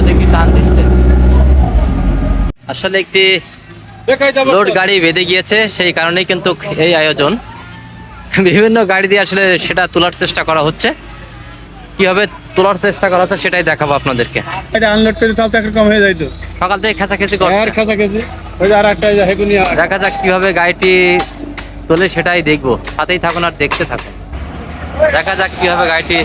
দেখি টান দিচ্ছে। আসলে একটি লোড গাড়ি বেঁধে গিয়েছে, সেই কারণেই কিন্তু এই আয়োজন। বিভিন্ন গাড়ি দিয়ে আসলে সেটা তোলার চেষ্টা করা হচ্ছে। কিভাবে তোলার চেষ্টা করা হচ্ছে সেটাই দেখাবো আপনাদেরকে। এটা আনলোড করে তাও তো একটু কম হয়ে যাইতো। সকাল থেকে খেঁচাখেঁচি করছে। আর কাছাকাছি ওই যে আর একটা হেগুনি দেখা যাক কিভাবে গাড়িটি তোলে, সেটাই দেখবো। সাথেই থাকুন আর দেখতে থাকুন। দেখা যাক কিভাবে গাড়িটি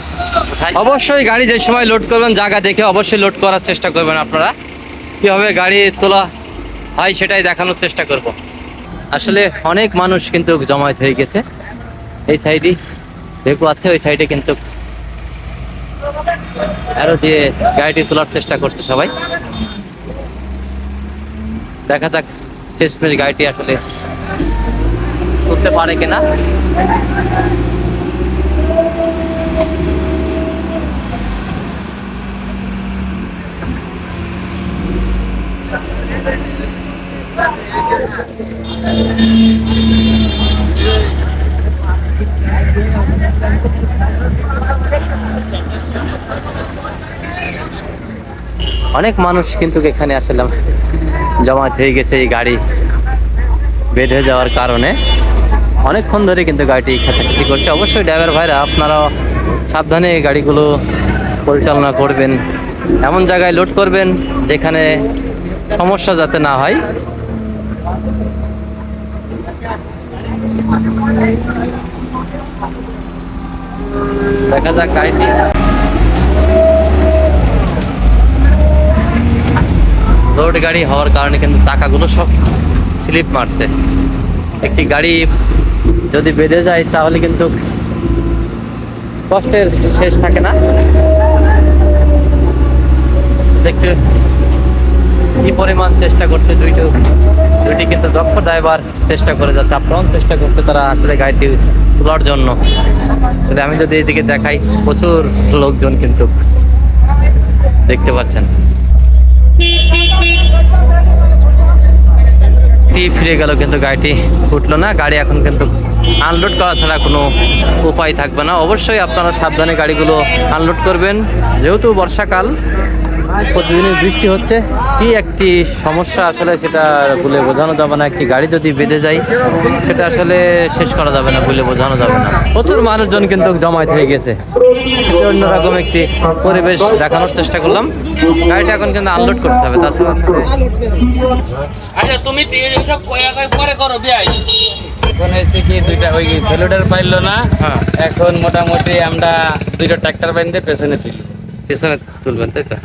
উঠায়। অবশ্যই গাড়ি যে সময় লোড করবেন জায়গা দেখে অবশ্যই লোড করার চেষ্টা করবেন আপনারা। কিভাবে গাড়ি তোলা হয় সেটাই দেখানোর চেষ্টা করব। আসলে অনেক মানুষ কিন্তু জমায়েত হয়ে গেছে। এই সাইডে দেখবো আছে, ওই সাইডে কিন্তু আরো দিয়ে গাড়িটি তোলার চেষ্টা করছে সবাই। দেখা যাক শেষমেশ গাড়িটি আসলে তুলতে পারে কিনা। অনেক মানুষ কিন্তু এখানে আসলে জমায়েত হয়ে গেছে এই গাড়ি বেঁধে যাওয়ার কারণে। অনেকক্ষণ ধরে কিন্তু গাড়িটি খেঁচাখেঁচি করছে। অবশ্যই ড্রাইভার ভাইরা আপনারাও সাবধানে এই গাড়িগুলো পরিচালনা করবেন, এমন জায়গায় লোড করবেন যেখানে সমস্যা যাতে না হয়। দেখা যাক গাড়িটি লোড গাড়ি হওয়ার কারণে কিন্তু চাকাগুলো সব স্লিপ মারছে। একটি গাড়ি যদি বেঁধে যায় তাহলে কিন্তু কষ্টের শেষ থাকে না। দেখতে কি পরিমাণ চেষ্টা করছে দুইটি কিন্তু দক্ষ ড্রাইভার চেষ্টা করে যাচ্ছে, আপ্রাণ চেষ্টা করছে তারা আসলে গাড়িটি তোলার জন্য। আমি যদি এদিকে দেখাই, প্রচুর লোকজন কিন্তু দেখতে পাচ্ছেন। ফিরে গেল কিন্তু গাড়িটি উঠলো না। গাড়ি এখন কিন্তু আনলোড করা ছাড়া কোনো উপায় থাকবে না। অবশ্যই আপনারা সাবধানে গাড়িগুলো আনলোড করবেন, যেহেতু বর্ষাকাল, প্রতিদিনই বৃষ্টি হচ্ছে। কি একটি সমস্যা আসলে সেটা বলে বোঝানো যাবে না। একটি গাড়ি যদি বেঁধে যায় সেটা আসলে শেষ করা যাবে না, বলে বোঝানো যাবে না। প্রচুর মানুষজন কিন্তু জমায়েত হয়ে গেছে। অন্যরকম একটি পরিবেশ দেখানোর চেষ্টা করলাম। গাড়িটা এখন কিন্তু আনলোড করতে হবে, তাছাড়া আচ্ছা তুমি সব পরে করো বিয়াই। এখন এসে কি দুইটা ওই ফেলোডার পাইলো না। হ্যাঁ, এখন মোটামুটি আমরা দুইটা ট্রাক্টর বাইন্ধে পেছনে তুলবেন, তাই তো?